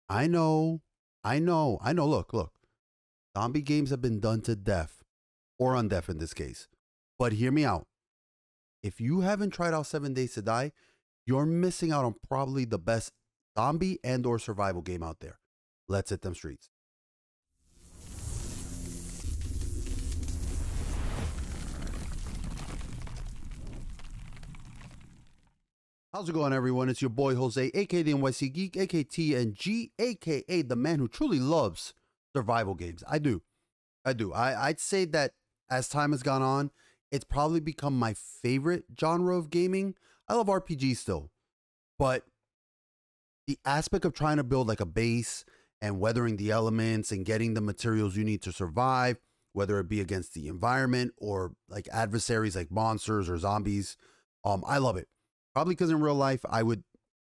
I know, I know. Look. Zombie games have been done to death, or undeath in this case. But hear me out. If you haven't tried out 7 Days to Die, you're missing out on probably the best zombie and or survival game out there. Let's hit them streets. How's it going, everyone? It's your boy Jose, aka TheNYCGeek, aka TNG, aka the man who truly loves survival games. I do. I'd say that as time has gone on, it's probably become my favorite genre of gaming. I love RPGs still, but the aspect of trying to build like a base and weathering the elements and getting the materials you need to survive, whether it be against the environment or like adversaries like monsters or zombies, I love it. Probably because in real life, I would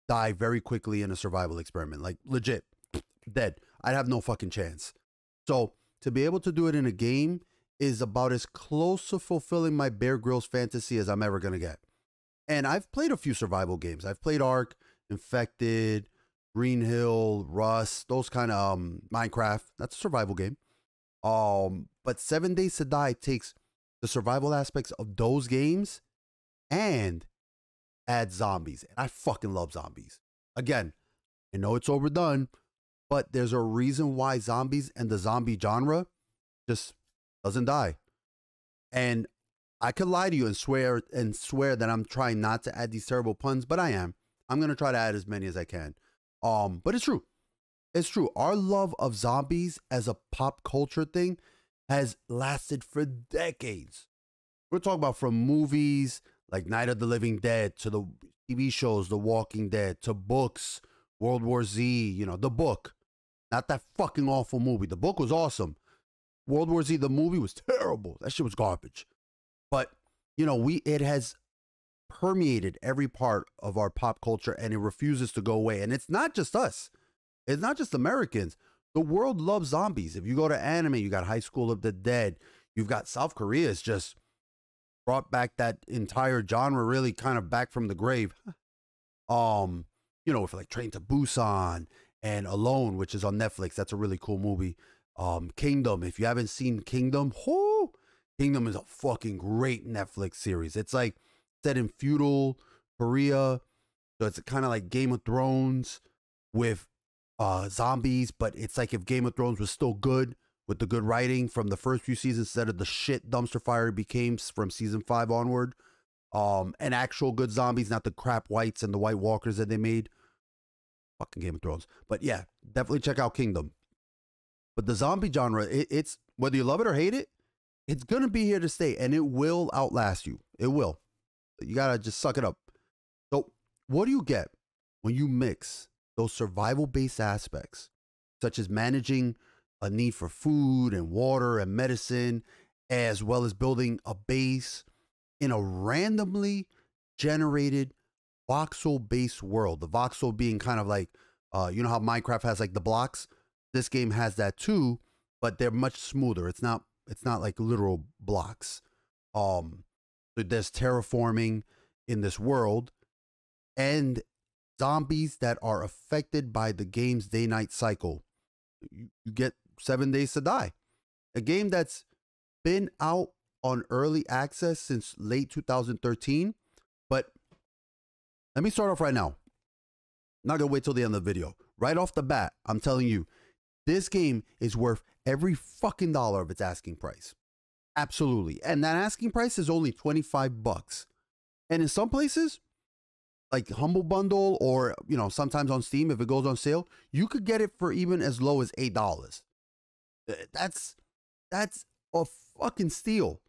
die very quickly in a survival experiment. Like, legit, dead. I'd have no fucking chance. So, to be able to do it in a game is about as close to fulfilling my Bear Grylls fantasy as I'm ever going to get. And I've played a few survival games. I've played Ark, Infected, Green Hill, Rust, those kind of Minecraft. That's a survival game. But 7 Days to Die takes the survival aspects of those games and add zombies. And I fucking love zombies. Again, I know it's overdone, but there's a reason why zombies and the zombie genre just doesn't die. And I could lie to you and swear that I'm trying not to add these terrible puns, but I am. I'm gonna try to add as many as I can. But it's true. It's true. Our love of zombies as a pop culture thing has lasted for decades. We're talking about from movies like Night of the Living Dead to the TV shows, The Walking Dead, to books, World War Z, you know, The Book. Not that fucking awful movie. The book was awesome. World War Z, the movie, was terrible. That shit was garbage. But, you know, it has permeated every part of our pop culture and it refuses to go away. And it's not just us. It's not just Americans. The world loves zombies. If you go to anime, you got High School of the Dead. You've got South Korea's just brought back that entire genre really kind of back from the grave. You know, for like Train to Busan and Alone, which is on Netflix. That's a really cool movie. Kingdom. If you haven't seen Kingdom, Kingdom is a fucking great Netflix series. It's like set in feudal Korea. So it's kind of like Game of Thrones with zombies, but it's like if Game of Thrones was still good with the good writing from the first few seasons instead of the shit dumpster fire it became from season 5 onward. And actual good zombies, not the crap whites and the White Walkers that they made. Fucking Game of Thrones. But yeah, definitely check out Kingdom. But the zombie genre, it's whether you love it or hate it, it's gonna be here to stay, and it will outlast you. It will. You gotta just suck it up. So, what do you get when you mix those survival-based aspects, such as managing a need for food and water and medicine, as well as building a base in a randomly generated voxel-based world? The voxel being kind of like, you know how Minecraft has like the blocks? This game has that too, but they're much smoother. It's not like literal blocks. So there's terraforming in this world and zombies that are affected by the game's day-night cycle. You get 7 Days to Die, a game that's been out on early access since late 2013. But let me start off right now. I'm not gonna wait till the end of the video. Right off the bat, I'm telling you, this game is worth every fucking dollar of its asking price. Absolutely. And that asking price is only 25 bucks. And in some places, like Humble Bundle or, you know, sometimes on Steam, if it goes on sale, you could get it for even as low as $8. That's a fucking steal.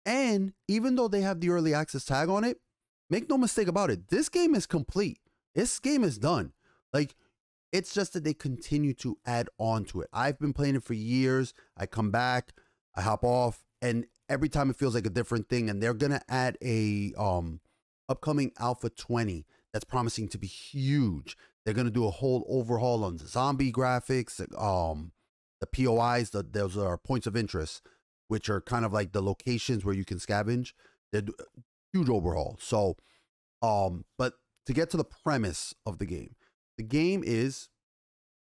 And even though they have the early access tag on it, make no mistake about it, this game is complete. This game is done. Like, it's just that they continue to add on to it. I've been playing it for years. I come back, I hop off, and every time it feels like a different thing. And they're gonna add a upcoming Alpha 20 that's promising to be huge. They're gonna do a whole overhaul on the zombie graphics, the POIs, those are points of interest, which are kind of like the locations where you can scavenge. They're huge overhaul. So, but to get to the premise of the game is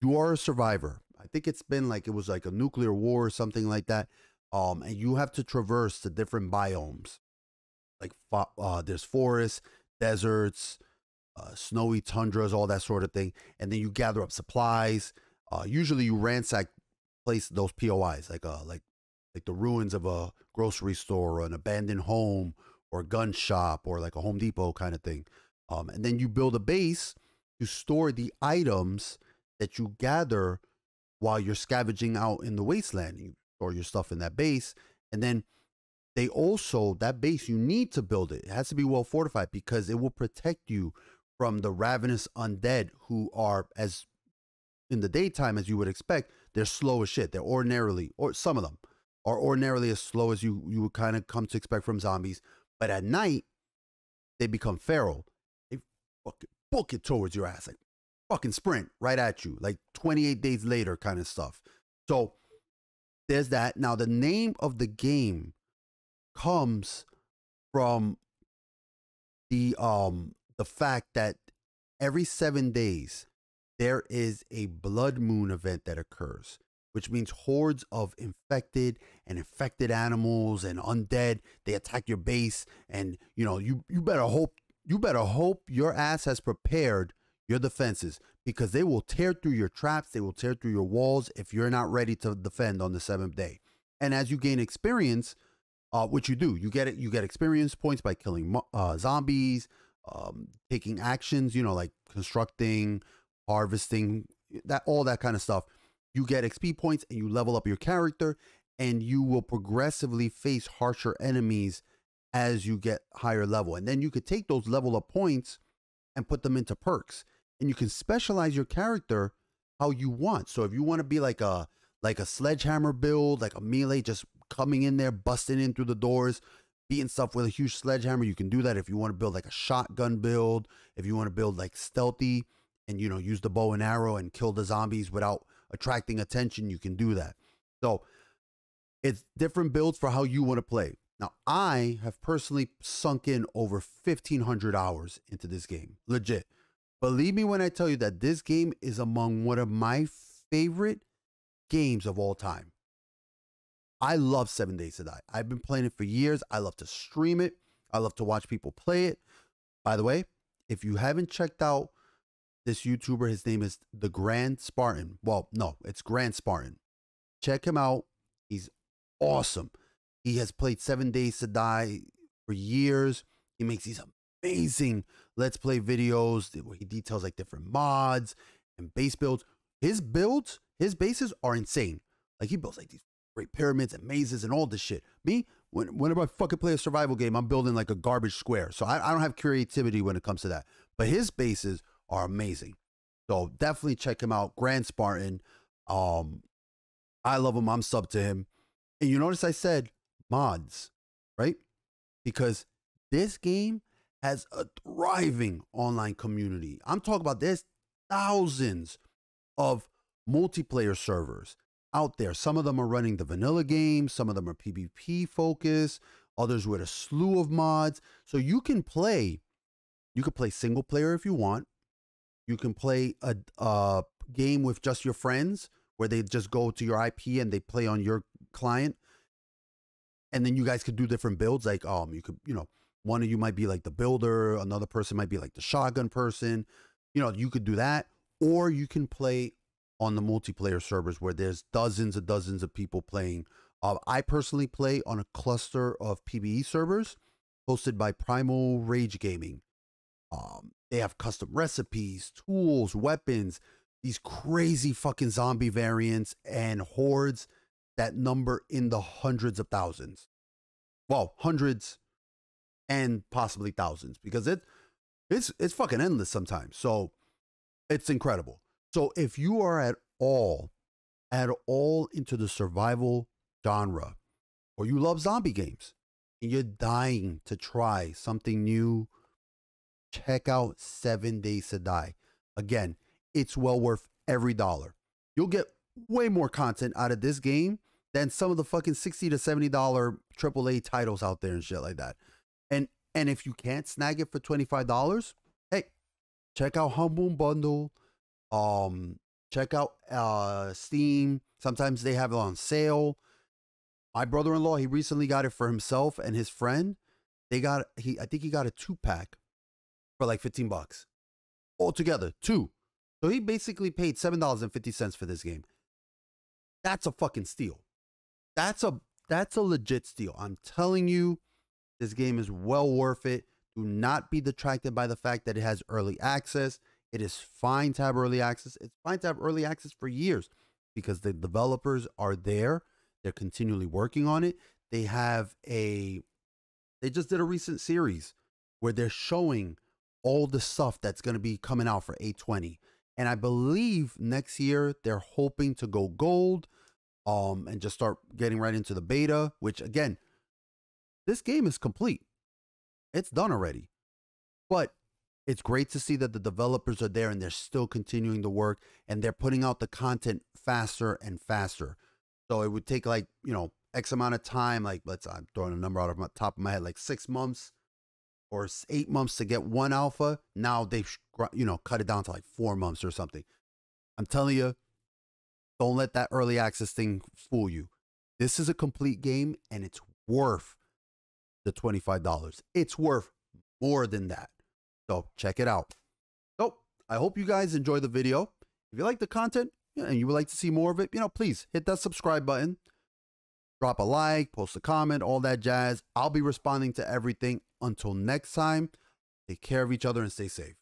You are a survivor. I think it's been like it was like a nuclear war or something like that. And you have to traverse the different biomes. Like there's forests, deserts, snowy tundras, all that sort of thing. And then you gather up supplies. Usually you ransack those POIs like the ruins of a grocery store or an abandoned home or a gun shop or like a Home Depot kind of thing. And then you build a base to store the items that you gather while you're scavenging out in the wasteland. You store your stuff in that base. And then they also, that base, you need to build it. It has to be well fortified because it will protect you from the ravenous undead who are, as in the daytime, as you would expect, they're slow as shit. They're ordinarily, or some of them are ordinarily as slow as you would kind of come to expect from zombies. But at night, they become feral. They fucking book it towards your ass, like fucking sprint right at you, like 28 days later kind of stuff. So there's that. Now, the name of the game comes from the fact that every 7 days there is a blood moon event that occurs, which means hordes of infected animals and undead, they attack your base. And you better hope your ass has prepared your defenses, because they will tear through your traps, they will tear through your walls if you're not ready to defend on the 7th day. And as you gain experience, which you do, you get experience points by killing zombies, taking actions, like constructing, harvesting, all that kind of stuff. You get XP points and you level up your character, and you will progressively face harsher enemies as you get higher level. And then you could take those level up points and put them into perks, and you can specialize your character how you want. So if you want to be like a sledgehammer build, like a melee, just coming in there, busting in through the doors, beating stuff with a huge sledgehammer, you can do that. If you want to build like a shotgun build, if you want to build like stealthy and use the bow and arrow and kill the zombies without attracting attention, you can do that. So it's different builds for how you want to play. Now, I have personally sunk in over 1,500 hours into this game. Legit. Believe me when I tell you that this game is among one of my favorite games of all time. I love 7 Days to Die. I've been playing it for years. I love to stream it. I love to watch people play it. By the way, if you haven't checked out this YouTuber, his name is The Grand Spartan. Well, no, it's Grand Spartan. Check him out. He's awesome. He has played 7 Days to Die for years. He makes these amazing Let's Play videos where he details like different mods and base builds. His bases are insane. Like, he builds like these great pyramids and mazes and all this shit. Me, whenever I fucking play a survival game, I'm building like a garbage square. So I don't have creativity when it comes to that. But his bases are amazing. So definitely check him out. Grand Spartan. I love him. I'm sub to him. And you notice I said mods, right? Because this game has a thriving online community. I'm talking about there's thousands of multiplayer servers out there. Some of them are running the vanilla games. Some of them are PvP focused. Others with a slew of mods. So you can play single player if you want. You can play a game with just your friends where they just go to your IP and they play on your client. And then you guys could do different builds. Like, you could, one of you might be like the builder. Another person might be like the shotgun person. You could do that. Or you can play on the multiplayer servers where there's dozens of people playing. I personally play on a cluster of PvE servers hosted by Primal Rage Gaming. They have custom recipes, tools, weapons, these crazy fucking zombie variants and hordes that number in the hundreds of thousands. Well, hundreds and possibly thousands, because it's fucking endless sometimes. So it's incredible. So if you are at all into the survival genre, or you love zombie games and you're dying to try something new, check out 7 Days to Die. Again, it's well worth every dollar. You'll get way more content out of this game than some of the fucking $60 to $70 AAA titles out there and shit like that. And if you can't snag it for $25, hey, check out Humble Bundle. Check out Steam. Sometimes they have it on sale. My brother-in-law, he recently got it for himself and his friend. I think he got a 2-pack for like $15 altogether, 2. So he basically paid $7.50 for this game. That's a fucking steal. That's a legit steal. I'm telling you, this game is well worth it. Do not be detracted by the fact that it has early access. It is fine to have early access. It's fine to have early access for years because the developers are there. They're continually working on it. They just did a recent series where they're showing all the stuff that's going to be coming out for 820. And I believe next year they're hoping to go gold and just start getting right into the beta, which again, this game is complete. It's done already. But it's great to see that the developers are there and they're still continuing to work and they're putting out the content faster and faster. So it would take like, X amount of time, like I'm throwing a number out of the top of my head, like 6 months or 8 months to get one alpha. Now they've, cut it down to like 4 months or something. I'm telling you, don't let that early access thing fool you. This is a complete game and it's worth the $25. It's worth more than that. So check it out. So I hope you guys enjoy the video. If you like the content and you would like to see more of it, please hit that subscribe button. Drop a like, post a comment, all that jazz. I'll be responding to everything. Until next time, take care of each other and stay safe.